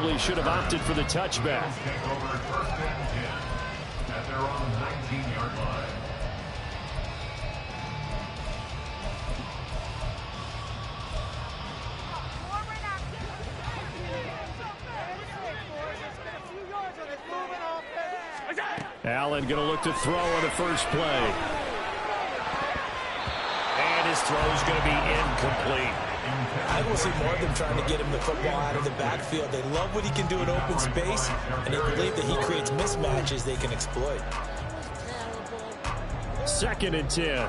probably should have opted for the touchback. At their own 19-yard line. Allen going to look to throw on the first play. And his throw is going to be incomplete. I will see more of them trying to get him the football out of the backfield. They love what he can do in open space, and they believe that he creates mismatches they can exploit. 2nd and 10.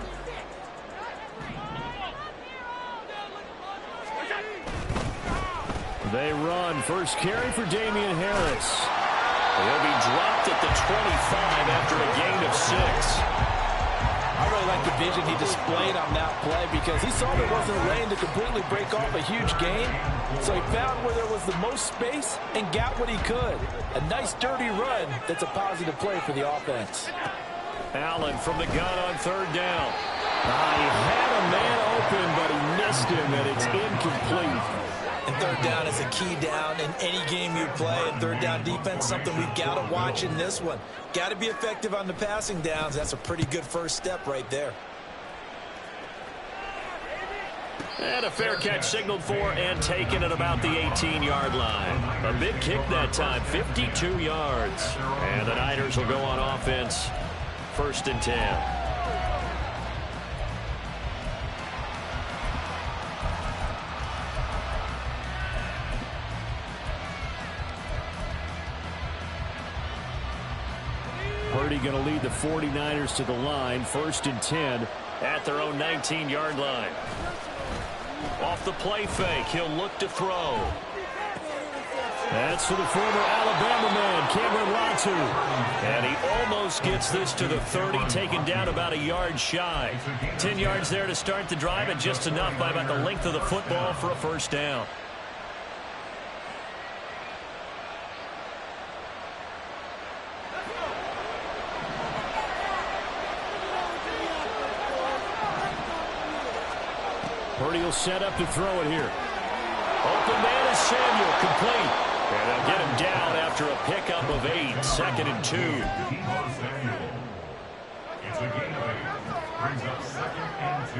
They run. First carry for Damian Harris. He'll be dropped at the 25 after a gain of 6. I really like the vision he displayed on that play because he saw there wasn't a lane to completely break off a huge gain. So he found where there was the most space and got what he could. A nice dirty run that's a positive play for the offense. Allen from the gun on 3rd down. He had a man open, but he missed him, and it's incomplete. And 3rd down is a key down in any game you play. And 3rd down defense, something we've got to watch in this one. Got to be effective on the passing downs. That's a pretty good first step right there. And a fair catch signaled for and taken at about the 18-yard line. A big kick that time, 52 yards. And the Niners will go on offense, 1st and 10. Purdy going to lead the 49ers to the line. 1st and 10 at their own 19-yard line. Off the play fake, he'll look to throw. That's for the former Alabama man, Cameron Latu. And he almost gets this to the 30, taken down about a yard shy. 10 yards there to start the drive, and just enough by about the length of the football for a 1st down. Purdy will set up to throw it here. Open man is Samuel, complete. And they'll get him down after a pickup of 8, 2nd and 2. It's a gain of 8. Brings up 2nd and 2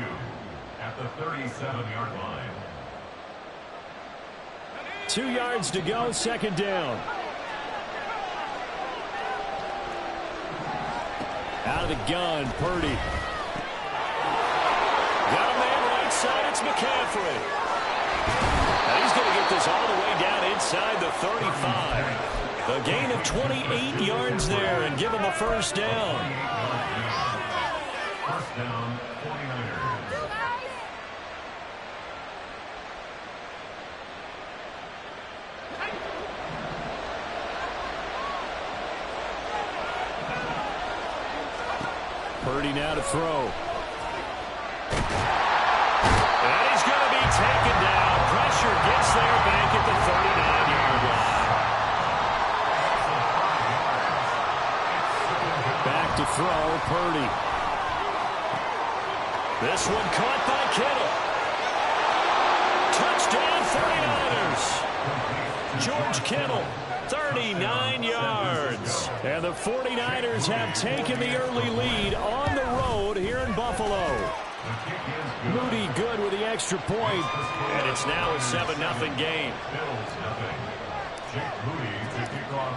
at the 37-yard line. 2 yards to go, 2nd down. Out of the gun, Purdy. Got a man right side, it's McCaffrey. Now he's going to get this all the way down inside the 35. A gain of 28 yards there and give him a 1st down. 1st down, 49ers. Purdy now to throw. And he's going to be taken down. Pressure gets there back at the 39-yard line. Back to throw, Purdy. This one caught by Kittle. Touchdown 49ers. George Kittle, 39 yards. And the 49ers have taken the early lead on the road here in Buffalo. Moody good with the extra point, and it's now a 7-0 game.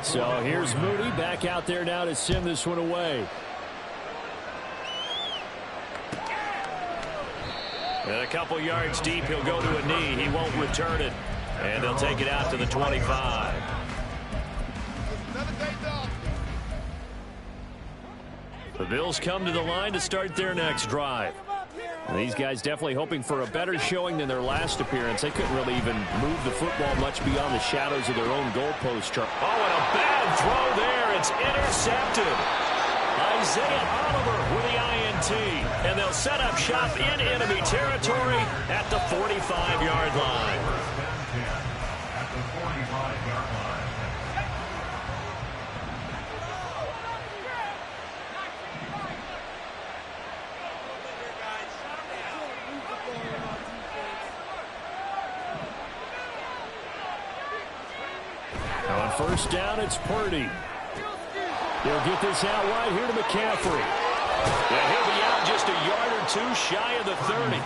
So here's Moody back out there now to send this one away. And a couple yards deep, he'll go to a knee. He won't return it, and they'll take it out to the 25. The Bills come to the line to start their next drive. These guys definitely hoping for a better showing than their last appearance. They couldn't really even move the football much beyond the shadows of their own goalpost. Oh, and a bad throw there. It's intercepted. Isaiah Oliver with the INT. And they'll set up shop in enemy territory at the 45-yard line. At the 45-yard line. first down, it's Purdy. He'll get this out wide here to McCaffrey. Yeah, he'll be out just a yard or two shy of the 30.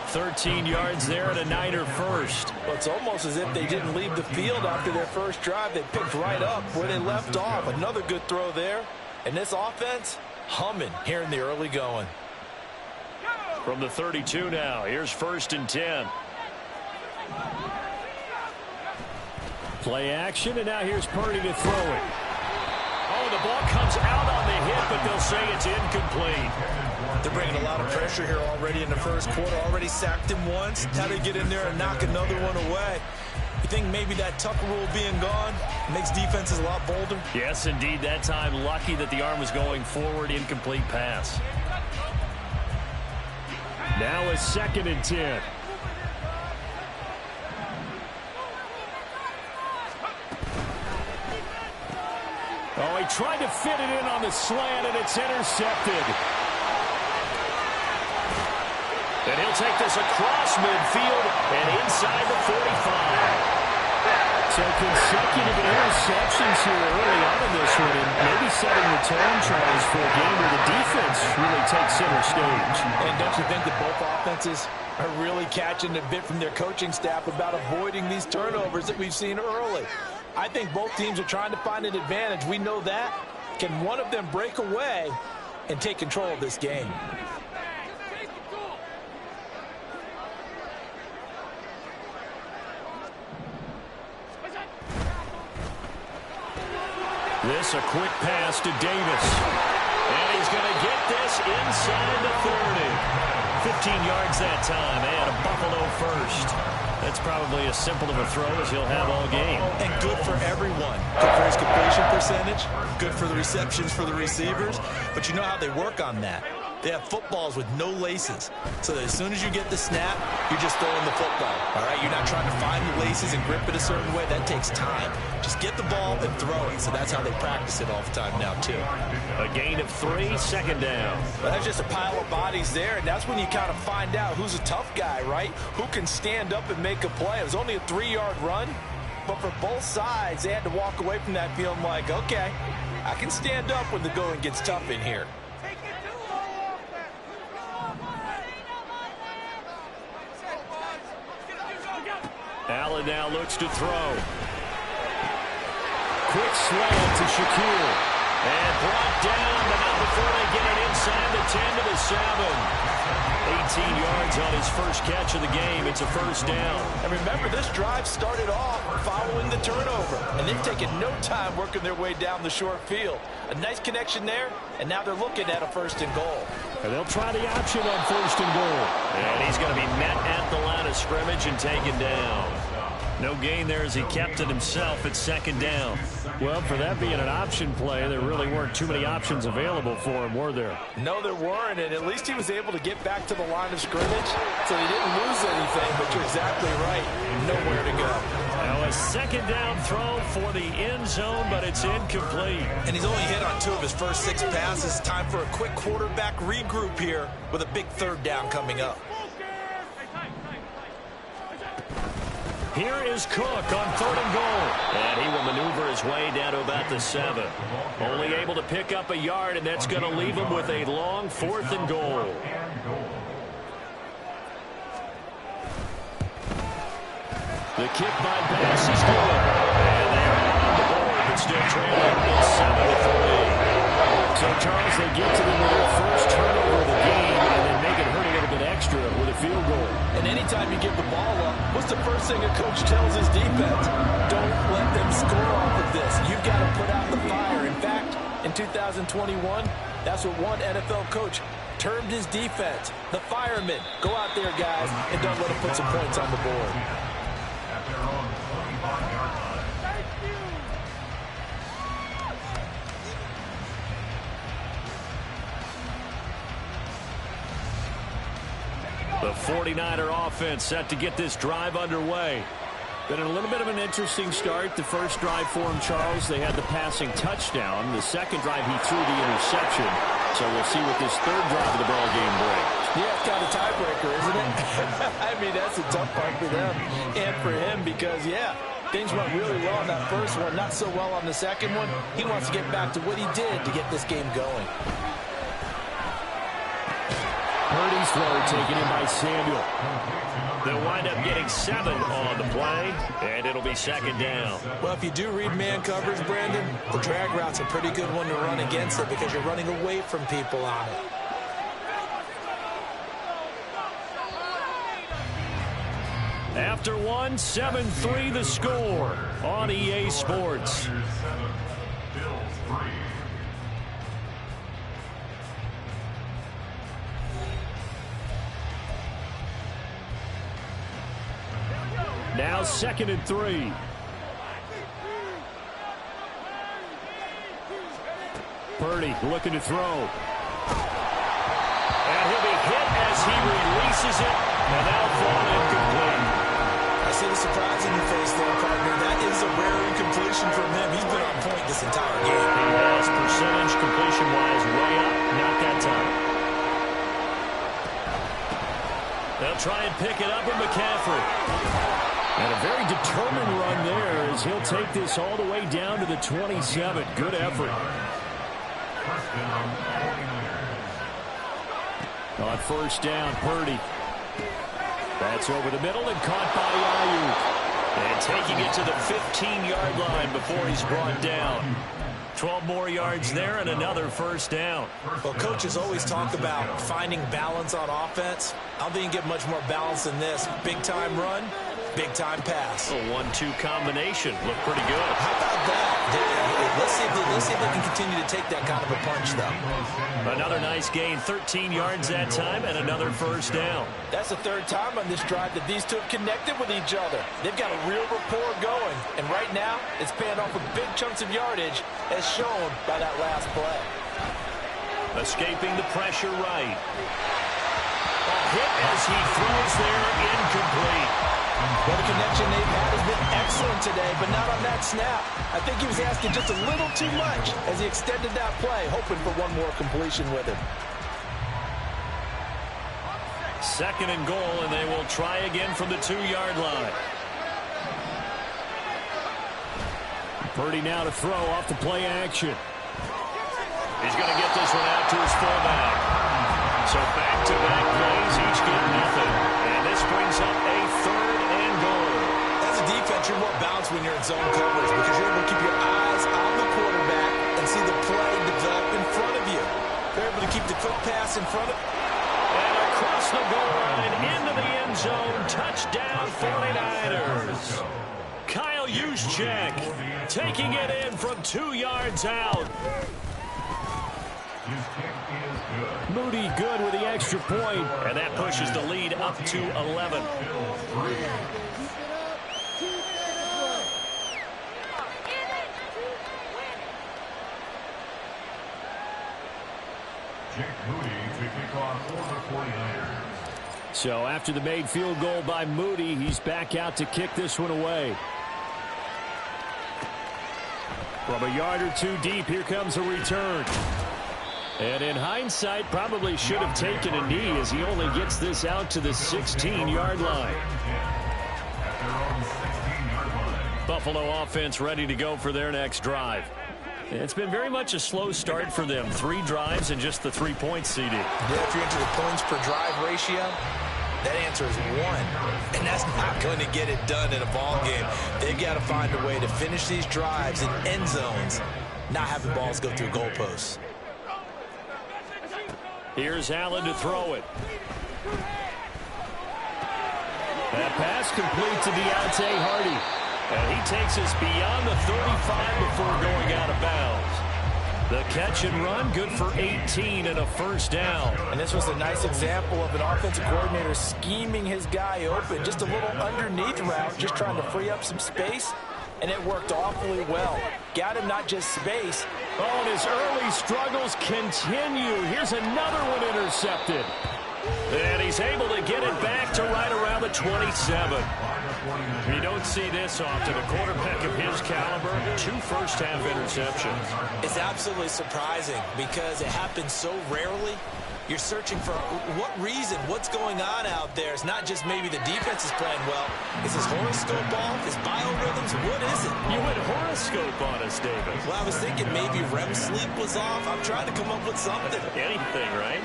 13 yards there and a Niner first. Well, it's almost as if they didn't leave the field after their first drive. They picked right up where they left off. Another good throw there. And this offense, humming here in the early going. From the 32 now, here's 1st and 10. Play action, and now here's Purdy to throw it. Oh, the ball comes out on the hit, but they'll say it's incomplete. They're bringing a lot of pressure here already in the first quarter. Already sacked him once. How they get in there and knock another one away? You think maybe that Tucker rule being gone makes defenses a lot bolder? Yes, indeed. That time, lucky that the arm was going forward. Incomplete pass. Now a 2nd and 10. Oh, he tried to fit it in on the slant, and it's intercepted. And he'll take this across midfield and inside the 45. So consecutive interceptions here early on in this one, and maybe setting the tone, Charles, for a game where the defense really takes center stage. And don't you think that both offenses are really catching a bit from their coaching staff about avoiding these turnovers that we've seen early? I think both teams are trying to find an advantage. We know that. Can one of them break away and take control of this game? This a quick pass to Davis. And he's going to get this inside the 30. 15 yards that time, and a Buffalo first. That's probably as simple of a throw as he'll have all game. And good for everyone. Good for his completion percentage. Good for the receptions for the receivers. But you know how they work on that. They have footballs with no laces. So that as soon as you get the snap, you're just throwing the football. All right? You're not trying to find the laces and grip it a certain way. That takes time. Just get the ball and throw it. So that's how they practice it all the time now, too. A gain of 3, 2nd down. Well, that's just a pile of bodies there, and that's when you kind of find out who's a tough guy, right? Who can stand up and make a play. It was only a 3-yard run, but for both sides, they had to walk away from that feeling like, okay, I can stand up when the going gets tough in here. Allen now looks to throw. Quick slant to Shaquille. And brought down, but not before they get it inside the 10 to the 7. 18 yards on his first catch of the game. It's a first down. And remember, this drive started off following the turnover. And they've taken no time working their way down the short field. A nice connection there, and now they're looking at a 1st and goal. And they'll try the option on 1st and goal. And he's going to be met at the line of scrimmage and taken down. No gain there as he kept it himself at 2nd down. Well, for that being an option play, there really weren't too many options available for him, were there? No, there weren't, and at least he was able to get back to the line of scrimmage, so he didn't lose anything, but you're exactly right. Nowhere to go. Now a 2nd down throw for the end zone, but it's incomplete. And he's only hit on 2 of his first 6 passes. Time for a quick quarterback regroup here with a big 3rd down coming up. Here is Cook on 3rd and goal. And he will maneuver his way down to about the 7. Only able to pick up a yard, and that's going to leave him with a long 4th and goal. The kick by Bass is good. And they're on the board, but still trailing. It's 7-3. So, Charles, they get to them with their first turnover of the game, and then make it hurt a little bit extra with a field goal. And anytime you give the ball up, what's the first thing a coach tells his defense? Don't let them score off of this. You've got to put out the fire. In fact, in 2021, that's what one NFL coach termed his defense. The firemen. Go out there, guys, and don't let them put some points on the board. At their own 25-yard line. The 49er offense set to get this drive underway. Been a little bit of an interesting start. The first drive for him, Charles, they had the passing touchdown. The second drive, he threw the interception. So we'll see what this 3rd drive of the ball game brings. Yeah, it's kind of a tiebreaker, isn't it? I mean, that's a tough part for them and for him because, yeah, Things went really well on that first one, not so well on the second one. He wants to get back to what he did to get this game going. Purdy's throw taken in by Samuel. They'll wind up getting 7 on the play, and it'll be second down. Well, if you do read man coverage, Brandon, the drag route's a pretty good one to run against it because you're running away from people on it. After one, 7-3 the score on EA Sports. Now 2nd and 3. Purdy looking to throw. And he'll be hit as he releases it, and that'll fall incomplete. I see the surprise in your face there, partner. That is a rare incompletion from him. He's been on point this entire game. He has percentage completion-wise way up, not that time. They'll try and pick it up with McCaffrey. And a very determined run there as he'll take this all the way down to the 27. Good effort. On first down, Purdy. That's over the middle and caught by Ayuk. And taking it to the 15-yard line before he's brought down. 12 more yards there and another first down. Well, coaches always talk about finding balance on offense. I don't think you can get much more balance than this. Big-time run, big-time pass. A 1-2 combination. Looked pretty good. How about that? Let's see if they can continue to take that kind of a punch, though. Another nice gain, 13 yards that time, and another first down. That's the third time on this drive that these two have connected with each other. They've got a real rapport going, and right now, it's paying off with big chunks of yardage, as shown by that last play. Escaping the pressure right. A hit as he throws there, incomplete. Well, the connection they've had has been excellent today, but not on that snap. I think he was asking just a little too much as he extended that play, hoping for one more completion with him. 2nd and goal, and they will try again from the 2-yard line. Purdy now to throw off the play action. He's going to get this one out to his fullback. So back-to-back plays, each get nothing. And this brings up a 3rd and goal. As a defense, you're more balanced when you're in zone coverage because you're able to keep your eyes on the quarterback and see the play develop in front of you. You're able to keep the quick pass in front of you. And across the goal line, into the end zone, touchdown 49ers. Kyle Juszczyk taking it in from 2 yards out. Moody good with the extra point, and that pushes the lead up to 11. So after the made field goal by Moody, he's back out to kick this one away. From a yard or two deep, here comes a return. And in hindsight, probably should have taken a knee as he only gets this out to the 16-yard line. Buffalo offense ready to go for their next drive. It's been very much a slow start for them. 3 drives and just the 3 points seeded. Yeah, if you're into the points per drive ratio, that answer is 1. And that's not going to get it done in a ball game. They've got to find a way to finish these drives in end zones, not have the balls go through goalposts. Here's Allen to throw it. That pass complete to Deontay Hardy. And he takes us beyond the 35 before going out of bounds. The catch and run, good for 18 and a first down. And this was a nice example of an offensive coordinator scheming his guy open. Just a little underneath route, just trying to free up some space. And it worked awfully well. Got him not just space. Oh, and his early struggles continue. Here's another one intercepted. And he's able to get it back to right around the 27. You don't see this often. A quarterback of his caliber, 2 first-half interceptions. It's absolutely surprising because it happens so rarely. You're searching for what reason, what's going on out there. It's not just maybe the defense is playing well. Is his horoscope off? His biorhythms? What is it? You went horoscope on us, David. Well, I was thinking maybe REM sleep was off. I'm trying to come up with something. Anything, right?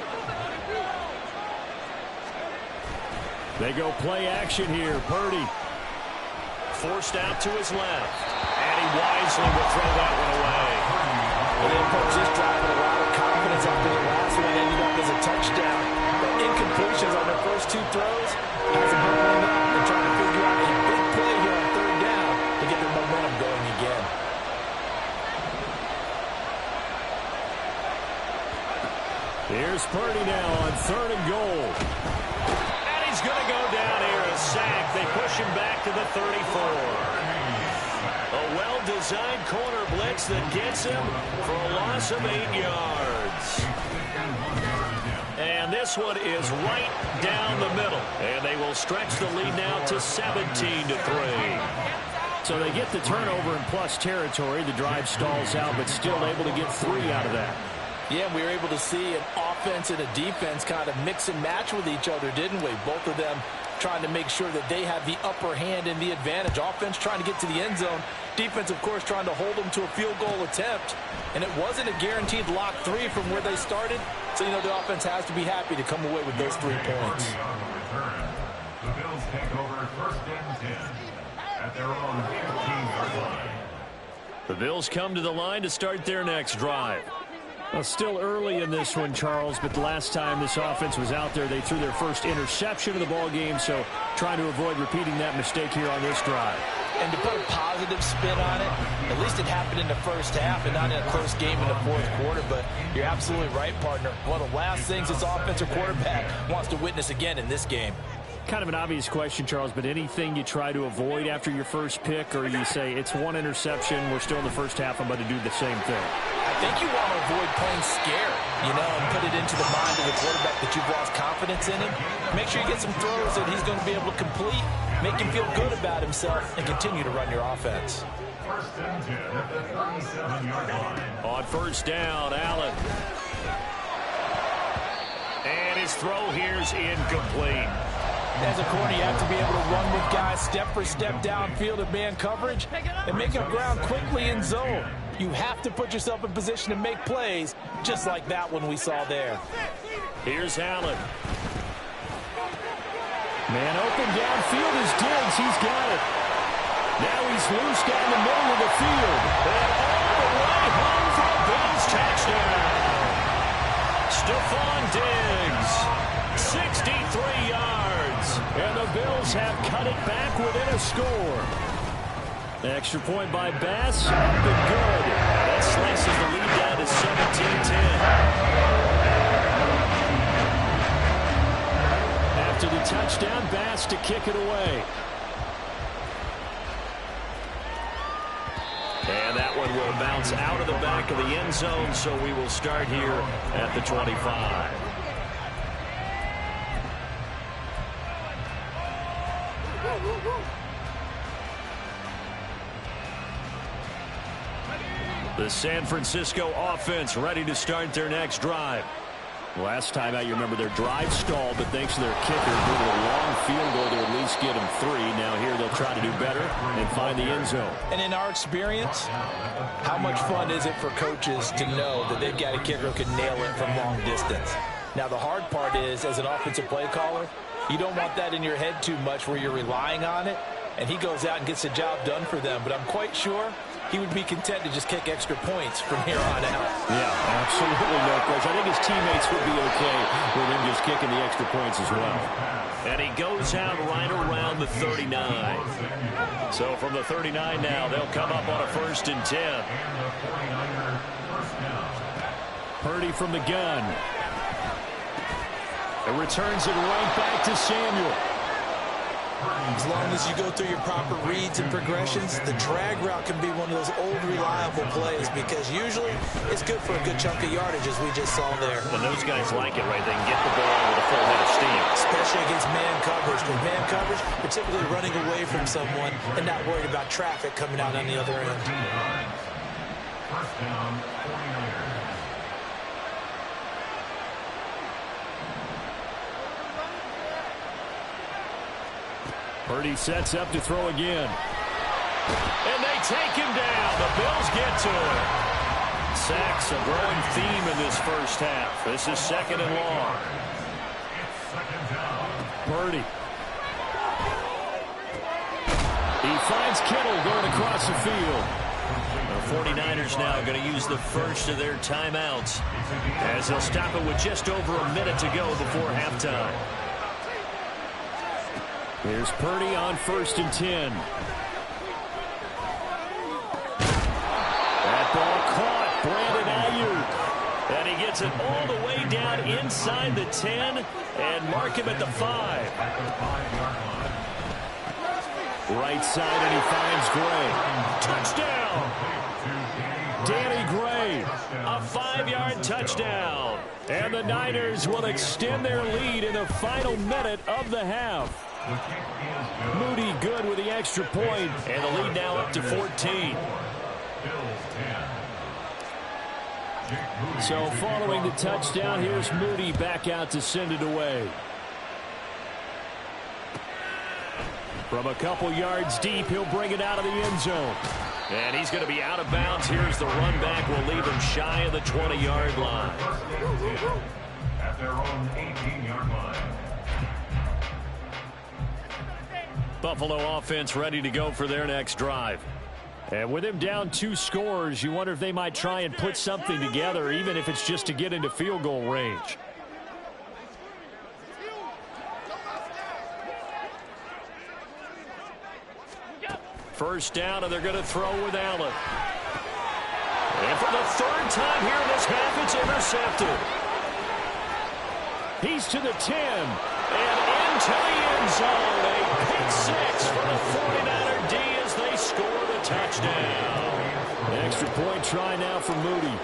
They go play action here. Purdy forced out to his left. And he wisely will throw that one away. And they approach this drive with a lot of confidence after the last one ended up as a touchdown. The incompletions on their first two throws has them hurrying up and trying to figure out a big play here on third down to get their momentum going again. Here's Purdy now on 3rd and goal. And he's going to go down here, a sack. They push him back to the 34. A well-designed corner blitz that gets him for a loss of 8 yards. And this one is right down the middle. And they will stretch the lead now to 17-3. So they get the turnover in plus territory. The drive stalls out, but still able to get 3 out of that. Yeah, we were able to see an offense and a defense kind of mix and match with each other, didn't we? Both of them trying to make sure that they have the upper hand and the advantage. Offense trying to get to the end zone. Defense, of course, trying to hold them to a field goal attempt. And it wasn't a guaranteed lock 3 from where they started. So, you know, the offense has to be happy to come away with those 3 points. The Bills take over 1st and 10 at their own 15-yard line. The Bills come to the line to start their next drive. Well, still early in this one, Charles, but the last time this offense was out there, they threw their first interception of the ball game, so trying to avoid repeating that mistake here on this drive. And to put a positive spin on it, at least it happened in the first half and not in a close game in the 4th quarter, but you're absolutely right, partner. One of the last things this offensive quarterback wants to witness again in this game. Kind of an obvious question, Charles, but anything you try to avoid after your first pick, or you say it's 1 interception, we're still in the first half, I'm about to do the same thing? I think you want to avoid playing scared, you know, and put it into the mind of the quarterback that you've lost confidence in him. Make sure you get some throws that he's going to be able to complete, make him feel good about himself, and continue to run your offense. 1st and 10 at the 37-yard line. On 1st down, Allen. And his throw here's incomplete. As a corner, you have to be able to run with guys step for step downfield in man coverage and make up ground quickly in zone. You have to put yourself in position to make plays, just like that one we saw there. Here's Allen. Man open downfield is Diggs. He's got it. Now he's loose down the middle of the field. And all the way home for a Bills touchdown. Stephon Diggs, 63 yards. And the Bills have cut it back within a score. Extra point by Bass, up and good. That slices the lead down to 17-10. After the touchdown, Bass to kick it away. And that one will bounce out of the back of the end zone, so we will start here at the 25. The San Francisco offense ready to start their next drive. Last time out, you remember their drive stalled, but thanks to their kicker, moving a long field goal to at least get them 3. Now here they'll try to do better and find the end zone. And in our experience, how much fun is it for coaches to know that they've got a kicker who can nail it from long distance? Now the hard part is, as an offensive play caller, you don't want that in your head too much where you're relying on it, and he goes out and gets the job done for them. But I'm quite sure he would be content to just kick extra points from here on out. Yeah, absolutely no question. I think his teammates would be okay with him just kicking the extra points as well. And he goes out right around the 39. So from the 39 now, they'll come up on a 1st and 10. Purdy from the gun. And returns it right back to Samuel. As long as you go through your proper reads and progressions, the drag route can be one of those old reliable plays because usually it's good for a good chunk of yardage as we just saw there. And those guys like it, right? They can get the ball with a full head of steam. Especially against man coverage. With man coverage, you're typically running away from someone and not worried about traffic coming out on the other end. 1st down, 49ers. Purdy sets up to throw again. And they take him down. The Bills get to it. Sacks, a growing theme in this first half. This is 2nd and long. Purdy. He finds Kittle going across the field. The 49ers now going to use the first of their timeouts as they'll stop it with just over a minute to go before halftime. Here's Purdy on 1st and 10. That ball caught. Brandon Ayuk. And he gets it all the way down inside the 10 and mark him at the 5. Right side, and he finds Gray. Touchdown! Danny Gray, a 5-yard touchdown. And the Niners will extend their lead in the final minute of the half. Moody good with the extra point, and the lead now up to 14. So following the touchdown, here's Moody back out to send it away. From a couple yards deep, he'll bring it out of the end zone. And he's going to be out of bounds. Here's the run back. Will leave him shy of the 20-yard line. At their own 18-yard line. Buffalo offense ready to go for their next drive. And with him down 2 scores, you wonder if they might try and put something together, even if it's just to get into field goal range. First down, and they're going to throw with Allen. And for the 3rd time here in this half, it's intercepted. He's to the 10, and into the end zone. A pick 6 for the 49er D as they score the touchdown. Extra point try now for Moody.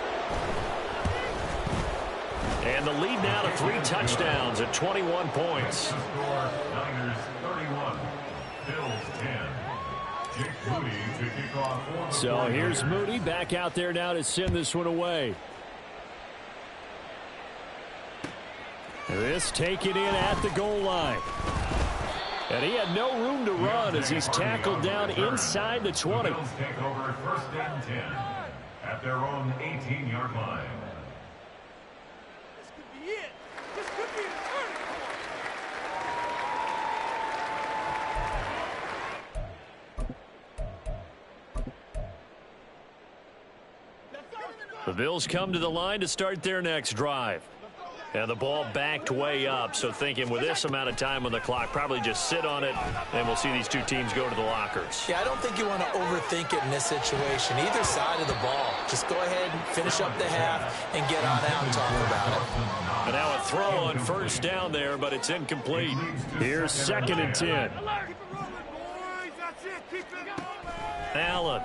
And the lead now to 3 touchdowns at 21 points. Niners 31, Bills 10. So here's Moody back out there now to send this one away. This taken in at the goal line. And he had no room to run as he's tackled down inside the 20. Bills take over 1st and 10 at their own 18-yard line. This could be it. This could be the turning point. The Bills come to the line to start their next drive. And the ball backed way up, so thinking with this amount of time on the clock, probably just sit on it, and we'll see these two teams go to the lockers. Yeah, I don't think you want to overthink it in this situation. Either side of the ball. Just go ahead and finish up the half and get on out and talk about it. And now a throw on first down there, but it's incomplete. Here's 2nd and 10. Allen.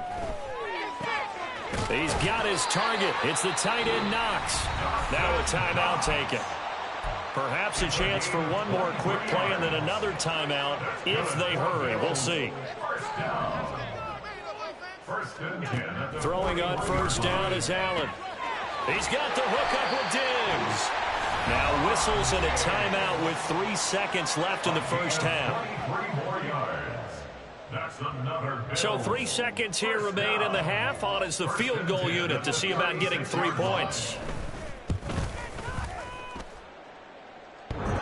He's got his target. It's the tight end Knox. Now a timeout taken. Perhaps a chance for one more quick play and then another timeout if they hurry. We'll see. Throwing on first down is Allen. He's got the hook up with Diggs. Now whistles and a timeout with 3 seconds left in the first half. So 3 seconds here remain in the half. On is the field goal unit to see about getting 3 points.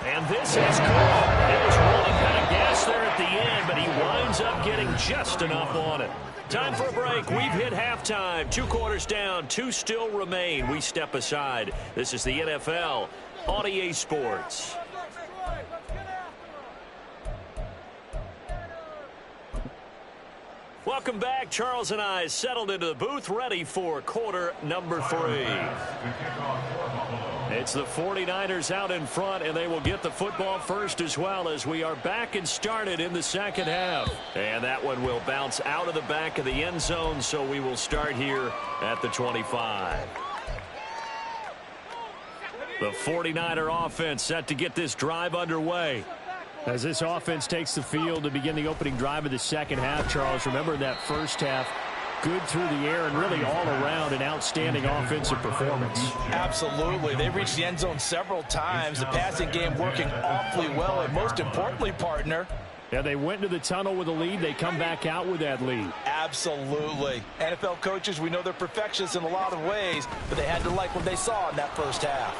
And this is cool. It was running out of gas there at the end, but he winds up getting just enough on it. Time for a break. We've hit halftime. 2 quarters down. 2 still remain. We step aside. This is the NFL on EA Sports. Welcome back. Charles and I settled into the booth, ready for quarter number 3. It's the 49ers out in front, and they will get the football first as well as we are back and started in the second half. And that one will bounce out of the back of the end zone, so we will start here at the 25. The 49er offense set to get this drive underway. As this offense takes the field to begin the opening drive of the second half, Charles, remember that first half, good through the air and really all around an outstanding offensive performance. Absolutely. They reached the end zone several times. The passing game working awfully well, and most importantly, partner, Yeah, they went to the tunnel with a lead. They come back out with that lead. Absolutely. NFL coaches, we know they're perfectionists in a lot of ways, but they had to like what they saw in that first half.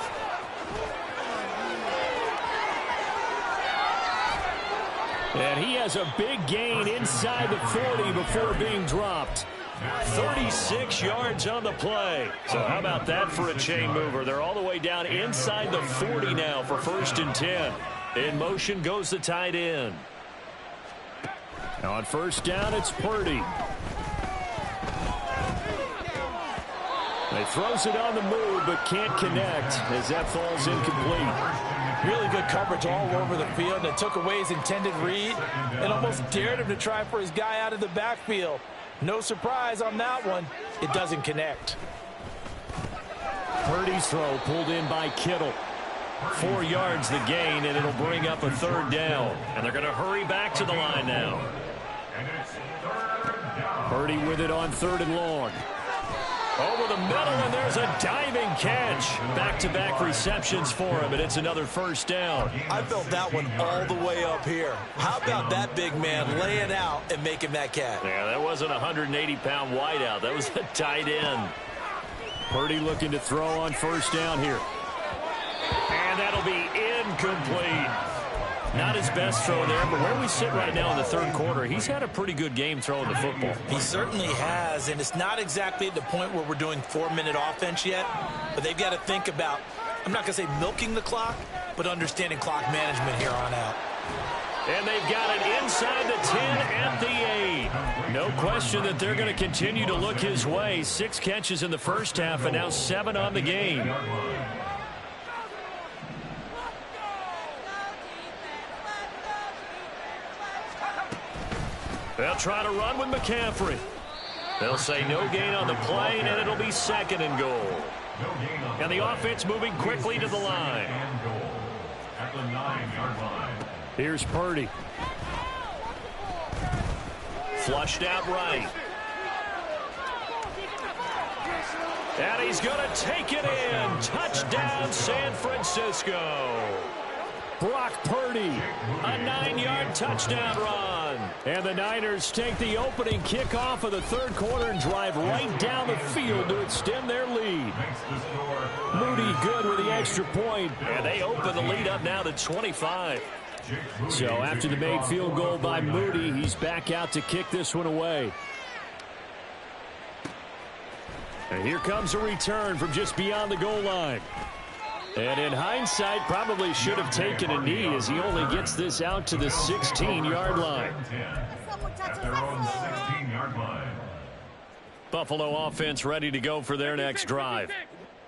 And he has a big gain inside the 40 before being dropped. 36 yards on the play. So how about that for a chain mover? They're all the way down inside the 40 now for 1st and 10. In motion goes the tight end. On 1st down, it's Purdy. He throws it on the move, but can't connect as that falls incomplete. Really good coverage all over the field. They took away his intended read and almost dared him to try for his guy out of the backfield. No surprise on that one. It doesn't connect. Purdy's throw pulled in by Kittle. 4 yards the gain, and it'll bring up a 3rd down. And they're going to hurry back to the line now. Purdy with it on 3rd and long. Over the middle, and there's a diving catch. Back-to-back receptions for him, and it's another 1st down. I felt that one all the way up here. How about that big man laying out and making that catch? Yeah, that wasn't a 180-pound wideout. That was a tight end. Purdy looking to throw on 1st down here. And that'll be incomplete. Not his best throw there, but where we sit right now in the 3rd quarter, he's had a pretty good game throwing the football. He certainly has, and it's not exactly at the point where we're doing 4-minute offense yet, but they've got to think about, I'm not going to say milking the clock, but understanding clock management here on out. And they've got it inside the 10 at the 8. No question that they're going to continue to look his way. 6 catches in the first half and now 7 on the game. They'll try to run with McCaffrey. They'll say no gain on the play, and it'll be 2nd and goal. And the offense moving quickly to the line. At the 9-yard line. Here's Purdy. Flushed out right. And he's going to take it in. Touchdown, San Francisco. Brock Purdy, a 9-yard touchdown run. And the Niners take the opening kickoff of the 3rd quarter and drive right down the field to extend their lead. Moody good with the extra point, and they open the lead up now to 25. So after the made field goal by Moody, he's back out to kick this one away. And here comes a return from just beyond the goal line. And in hindsight, probably should have taken a knee as he only gets this out to the 16-yard line. At their own 16-yard line. Buffalo offense ready to go for their next drive.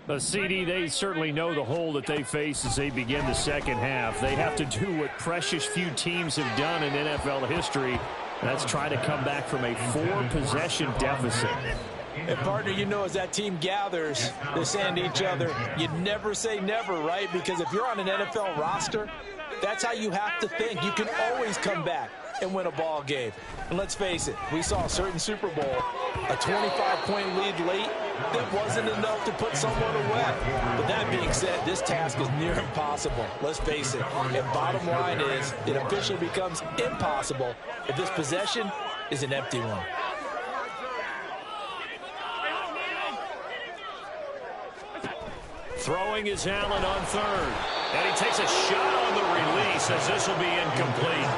The CD, they certainly know the hole that they face as they begin the 2nd half. They have to do what precious few teams have done in NFL history. That's try to come back from a 4-possession deficit. And, partner, you know, as that team gathers, they're saying to each other, you never say never, right? Because if you're on an NFL roster, that's how you have to think. You can always come back and win a ball game. And let's face it, we saw a certain Super Bowl, a 25-point lead late that wasn't enough to put someone away. But that being said, this task is near impossible. Let's face it. And bottom line is, it officially becomes impossible if this possession is an empty one. Throwing is Allen on 3rd. And he takes a shot on the release as this will be incomplete.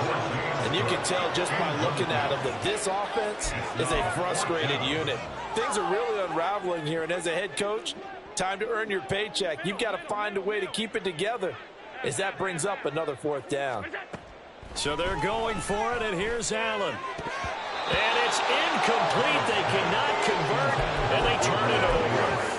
And you can tell just by looking at him that this offense is a frustrated unit. Things are really unraveling here, and as a head coach, time to earn your paycheck. You've got to find a way to keep it together as that brings up another 4th down. So they're going for it, and here's Allen. And it's incomplete. They cannot convert, and they turn it over.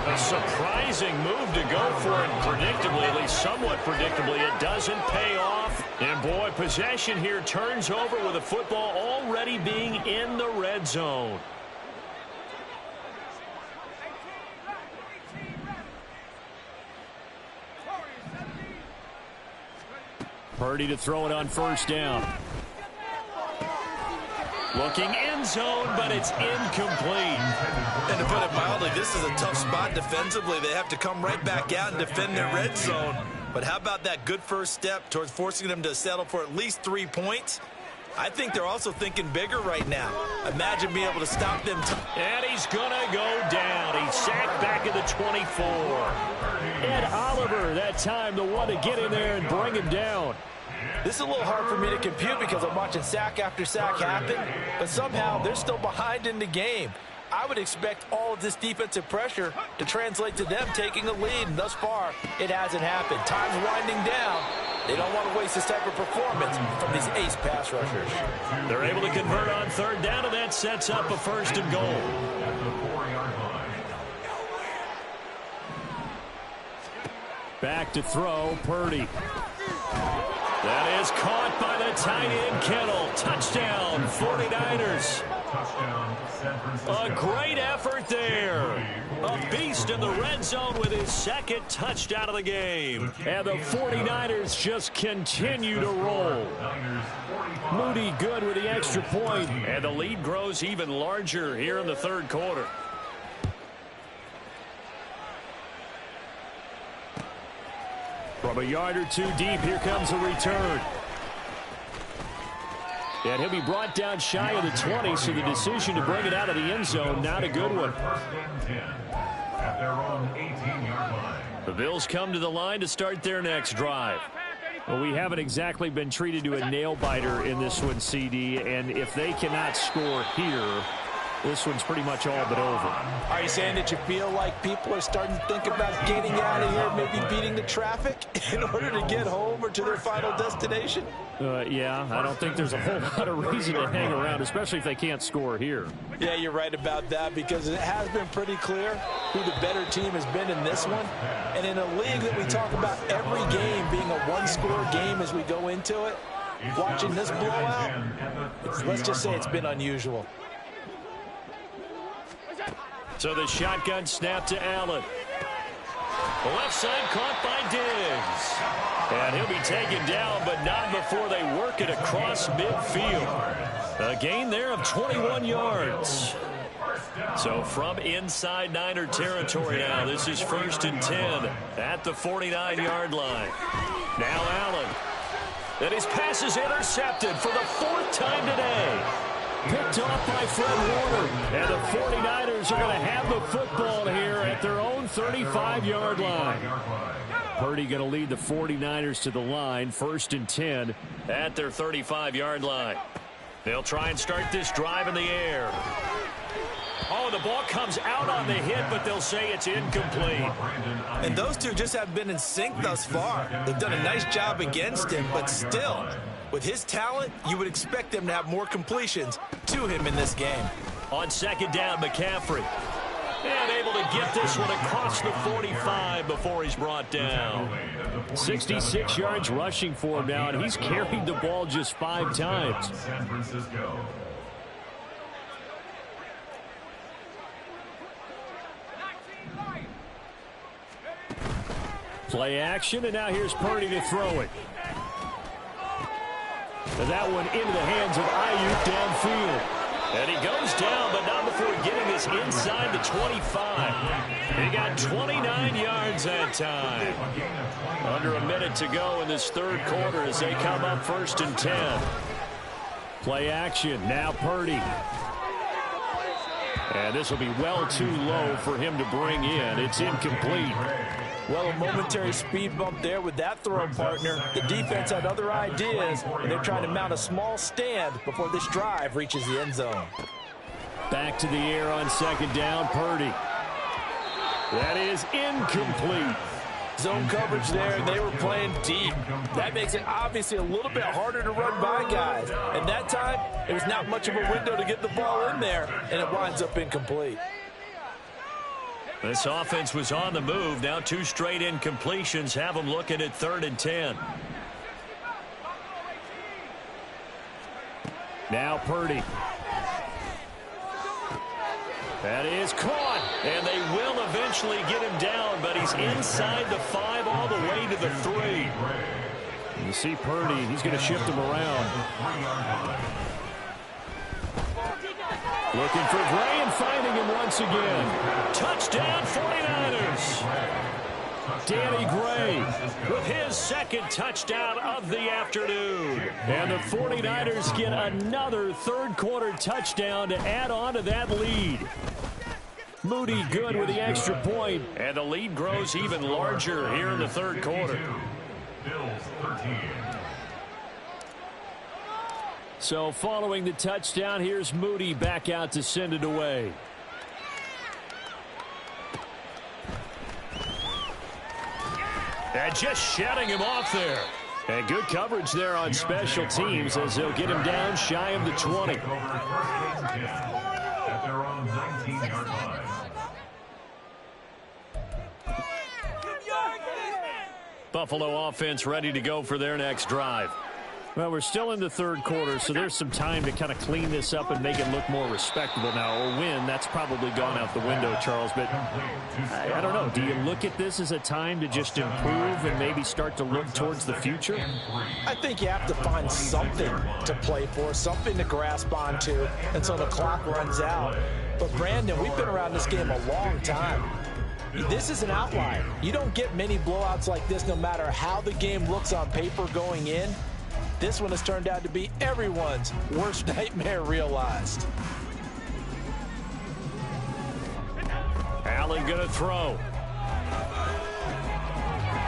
A surprising move to go for it predictably, at least somewhat predictably. It doesn't pay off. And, boy, possession here turns over with the football already being in the red zone. Purdy to throw it on 1st down. Looking end zone, but it's incomplete. And to put it mildly, this is a tough spot defensively. They have to come right back out and defend their red zone. But how about that good first step towards forcing them to settle for at least 3 points? I think they're also thinking bigger right now. Imagine being able to stop them. And he's going to go down. He's sacked back at the 24. Ed Oliver, that time, the one to get in there and bring him down. This is a little hard for me to compute because I'm watching sack after sack happen, but somehow they're still behind in the game. I would expect all of this defensive pressure to translate to them taking a lead, and thus far, it hasn't happened. Time's winding down. They don't want to waste this type of performance from these ace pass rushers. They're able to convert on third down, and that sets up a 1st and goal. Back to throw, Purdy. That is caught by the tight end, Kittle. Touchdown, 49ers. A great effort there. A beast in the red zone with his 2nd touchdown of the game. And the 49ers just continue to roll. Moody good with the extra point. And the lead grows even larger here in the 3rd quarter. From a yard or two deep, here comes a return. And he'll be brought down shy of the 20, so the decision to bring it out of the end zone, not a good one. At their own 18-yard line. The Bills come to the line to start their next drive. Well, we haven't exactly been treated to a nail-biter in this one, CD, and if they cannot score here, this one's pretty much all but over. Are you saying that you feel like people are starting to think about getting out of here, maybe beating the traffic in order to get home or to their final destination? Yeah, I don't think there's a whole lot of reason to hang around, especially if they can't score here. Yeah, you're right about that, because it has been pretty clear who the better team has been in this one. And in a league that we talk about every game being a one-score game as we go into it, watching this blowout, let's just say it's been unusual. So the shotgun snap to Allen. The left side caught by Diggs. And he'll be taken down, but not before they work it across midfield. A gain there of 21 yards. So from inside Niner territory now, this is 1st and 10 at the 49-yard line. Now Allen. And his pass is intercepted for the 4th time today. Picked off by Fred Warner. And the 49ers are going to have the football here at their own 35-yard line. Purdy going to lead the 49ers to the line. 1st and 10 at their 35-yard line. They'll try and start this drive in the air. Oh, the ball comes out on the hit, but they'll say it's incomplete. And those two just have been in sync thus far. They've done a nice job against him, but still, with his talent, you would expect them to have more completions to him in this game. On 2nd down, McCaffrey. And able to get this one across the 45 before he's brought down. 66 yards rushing for him now, and he's carried the ball just 5 times. San Francisco. Play action, and now here's Purdy to throw it. And that one into the hands of Ayuk downfield. And he goes down, but not before getting this inside the 25. He got 29 yards that time. Under a minute to go in this 3rd quarter as they come up 1st and 10. Play action, now Purdy. And this will be well too low for him to bring in. It's incomplete. Well, a momentary speed bump there with that throw, partner. The defense had other ideas, and they're trying to mount a small stand before this drive reaches the end zone. Back to the air on 2nd down, Purdy. That is incomplete. Zone coverage there, and they were playing deep. That makes it obviously a little bit harder to run by guys. And that time, it was not much of a window to get the ball in there, and it winds up incomplete. This offense was on the move. Now 2 straight incompletions have them looking at 3rd and 10. Now Purdy. That is caught. And they will eventually get him down, but he's inside the 5 all the way to the 3. You see Purdy, he's going to shift him around. Looking for Gray and finding him once again. Touchdown 49ers. Danny Gray with his second touchdown of the afternoon. And the 49ers get another third-quarter touchdown to add on to that lead. Moody good with the extra point, and the lead grows even larger here in the third quarter. Bills 13. So following the touchdown, here's Moody back out to send it away. And just shutting him off there. And good coverage there on special teams as they'll get him down shy of the 20. At their own 19-yard line. Buffalo offense ready to go for their next drive. Well, we're still in the third quarter, so there's some time to kind of clean this up and make it look more respectable now. Or win, that's probably gone out the window, Charles. But I don't know. Do you look at this as a time to just improve and maybe start to look towards the future? I think you have to find something to play for, something to grasp onto until the clock runs out. But, Brandon, we've been around this game a long time. This is an outlier. You don't get many blowouts like this no matter how the game looks on paper going in. This one has turned out to be everyone's worst nightmare realized. Allen going to throw.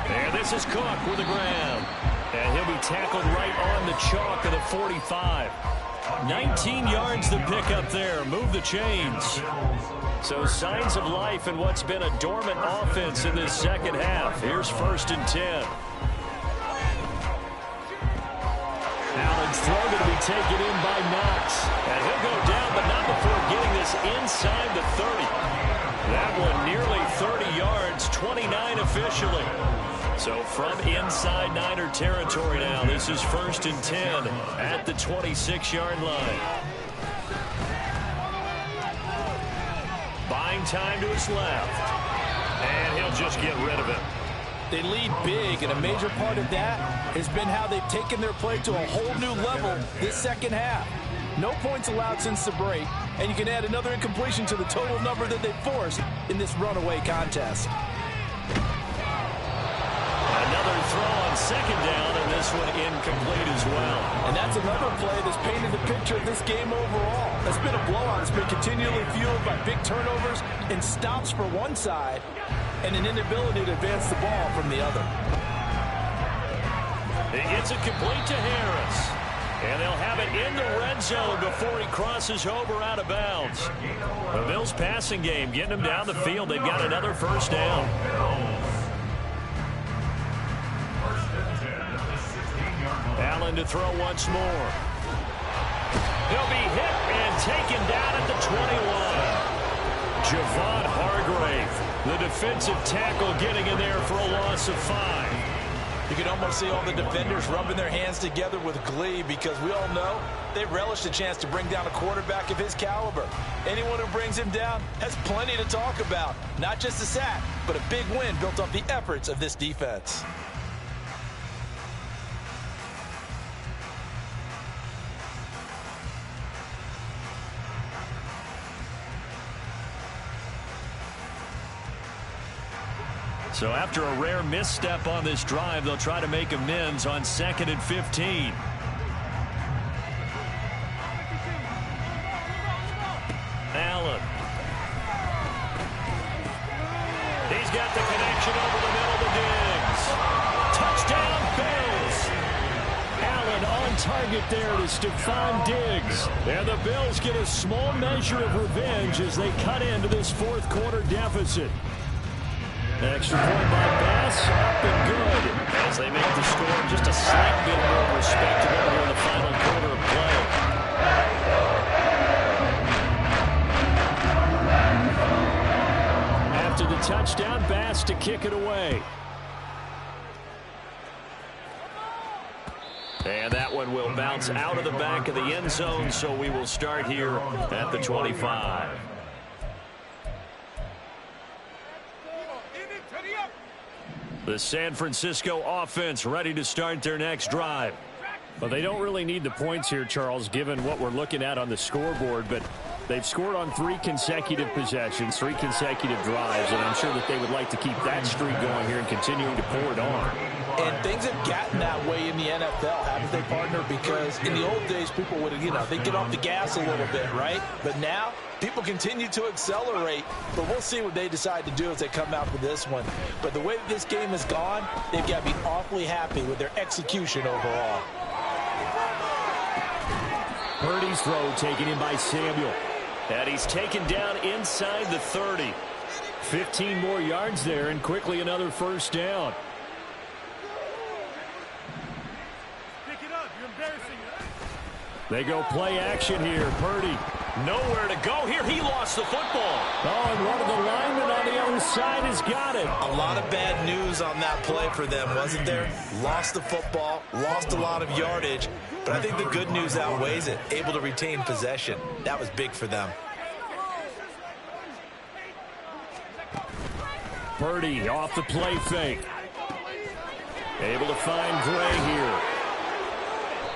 And this is Cook with the ground. And he'll be tackled right on the chalk of the 45. 19 yards to pick up there. Move the chains. So signs of life in what's been a dormant offense in this second half. Here's 1st and 10. Allen's throw going to be taken in by Knox. And he'll go down, but not before getting this inside the 30. That one nearly 30 yards, 29 officially. So from inside Niner territory now, this is 1st and 10 at the 26-yard line. Buying time to his left. And he'll just get rid of it. They lead big, and a major part of that has been how they've taken their play to a whole new level this second half. No points allowed since the break, and you can add another incompletion to the total number that they forced in this runaway contest. Another throw on second down, and this one incomplete as well. And that's another play that's painted the picture of this game overall. It's been a blowout. It's been continually fueled by big turnovers and stops for one side and an inability to advance the ball from the other. He gets it complete to Harris. And they'll have it in the red zone before he crosses over out of bounds. The Bills passing game getting them down the field. They've got another 1st down. Allen to throw once more. He'll be hit and taken down at the 21. Javon Hargrave, the defensive tackle, getting in there for a loss of 5. You can almost see all the defenders rubbing their hands together with glee because we all know they relish the chance to bring down a quarterback of his caliber. Anyone who brings him down has plenty to talk about. Not just a sack, but a big win built off the efforts of this defense. So after a rare misstep on this drive, they'll try to make amends on 2nd and 15. Allen. He's got the connection over the middle to Diggs. Touchdown, Bills. Allen on target there to Stephon Diggs. And the Bills get a small measure of revenge as they cut into this 4th quarter deficit. Extra point by Bass, up and good. As they make the score just a slight bit more respectable here in the final quarter of play. After the touchdown, Bass to kick it away. And that one will bounce out of the back of the end zone, so we will start here at the 25. The San Francisco offense ready to start their next drive. Well, they don't really need the points here, Charles, given what we're looking at on the scoreboard, but They've scored on 3 consecutive possessions, 3 consecutive drives, and I'm sure that they would like to keep that streak going here and continuing to pour it on. And things have gotten that way in the NFL, haven't they, partner? Because in the old days, people would, they'd get off the gas a little bit, right? But now, people continue to accelerate. But we'll see what they decide to do as they come out for this one. But the way that this game has gone, they've got to be awfully happy with their execution overall. Purdy's throw taken in by Samuel. And he's taken down inside the 30. 15 more yards there, and quickly another first down. Pick it up. You're embarrassing us. They go play action here. Purdy. Nowhere to go here. He lost the football. Oh, and one of the linemen on the other side has got it. A lot of bad news on that play for them, wasn't there? Lost the football, lost a lot of yardage, but I think the good news outweighs it. Able to retain possession. That was big for them. Purdy off the play fake. Able to find Gray here.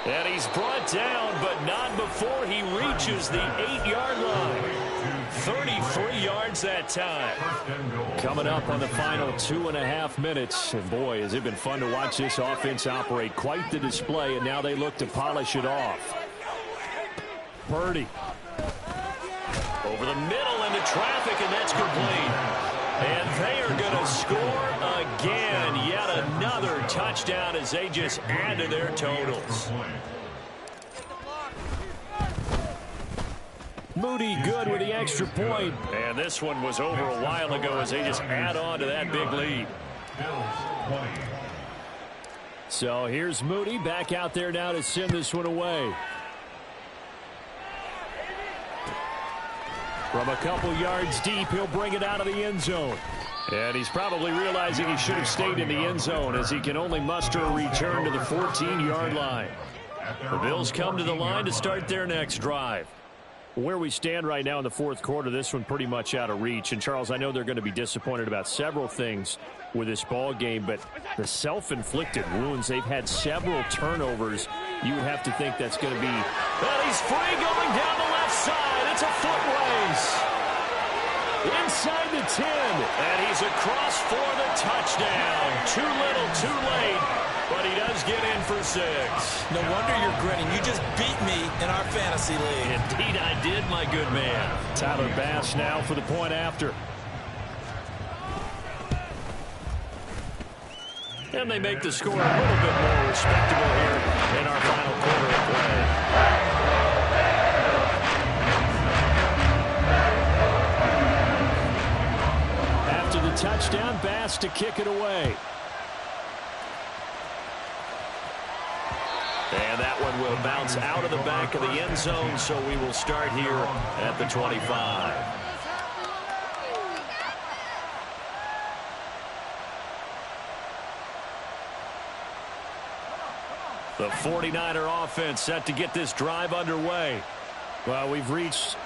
And he's brought down, but not before he reaches the 8-yard line. 33 yards that time. Coming up on the final 2.5 minutes. And boy, has it been fun to watch this offense operate. Quite the display, and now they look to polish it off. Purdy. Over the middle into traffic, and that's complete. And they are going to score again. Yet another touchdown as they just add to their totals. Moody good with the extra point. And this one was over a while ago as they just add on to that big lead. So here's Moody back out there now to send this one away. From a couple yards deep, he'll bring it out of the end zone. And he's probably realizing he should have stayed in the end zone as he can only muster a return to the 14-yard line. The Bills come to the line to start their next drive. Where we stand right now in the fourth quarter, this one pretty much out of reach. And, Charles, I know they're going to be disappointed about several things with this ball game, but the self-inflicted wounds, they've had several turnovers. You would have to think that's going to be... Well, he's free going down the left side. It's a foot race. Inside the 10. And he's across for the touchdown. Too little, too late. But he does get in for 6. No wonder you're grinning. You just beat me in our fantasy league. Indeed I did, my good man. Tyler Bass now for the point after. And they make the score a little bit more respectable here in our final quarter of play. After the touchdown, Bass to kick it away. And that one will bounce out of the back of the end zone, so we will start here at the 25. The 49er offense set to get this drive underway. Well, we've reached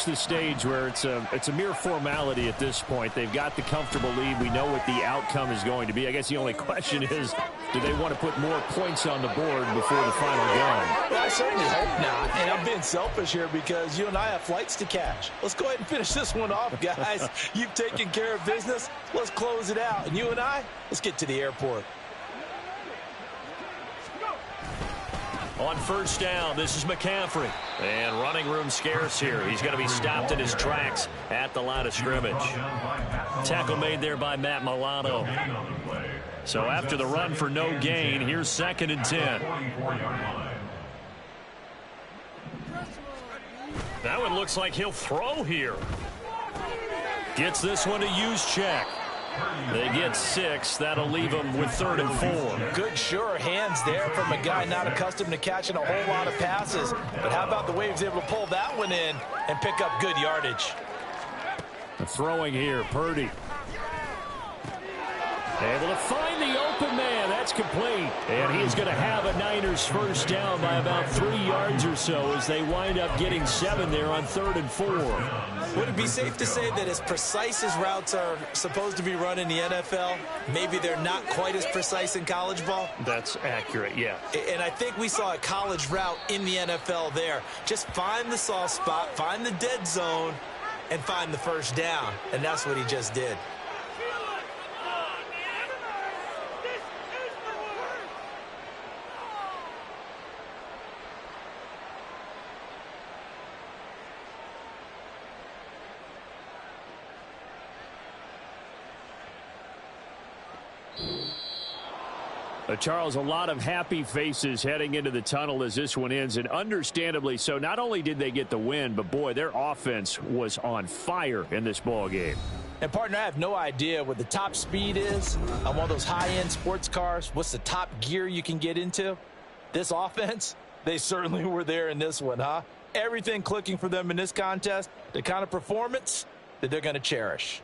the stage where it's a mere formality at this point. They've got the comfortable lead. We know what the outcome is going to be. I guess the only question is, do they want to put more points on the board before the final gun? Well, I certainly hope not. And I'm being selfish here because you and I have flights to catch. Let's go ahead and finish this one off, guys. You've taken care of business. Let's close it out. And you and I, let's get to the airport. On first down, this is McCaffrey. And running room scarce here. He's going to be stopped in his tracks at the line of scrimmage. Tackle made there by Matt Milano. So after the run for no gain, here's 2nd and 10. That one looks like he'll throw here. Gets this one to Juszczyk. They get 6. That'll leave them with 3rd and 4. Good, sure hands there from a guy not accustomed to catching a whole lot of passes. But how about the way he was able to pull that one in and pick up good yardage? Throwing here, Purdy. Able to find the open man. That's complete. And he's going to have a Niners first down by about 3 yards or so as they wind up getting 7 there on 3rd and 4. Would it be safe to say that as precise as routes are supposed to be run in the NFL, maybe they're not quite as precise in college ball? That's accurate, yeah. And I think we saw a college route in the NFL there. Just find the soft spot, find the dead zone, and find the first down. And that's what he just did. Charles, a lot of happy faces heading into the tunnel as this one ends, and understandably so. Not only did they get the win, but boy, their offense was on fire in this ball game. And partner, I have no idea what the top speed is on one of those high-end sports cars. What's the top gear you can get into? This offense, they certainly were there in this one, huh? Everything clicking for them in this contest, the kind of performance that they're going to cherish.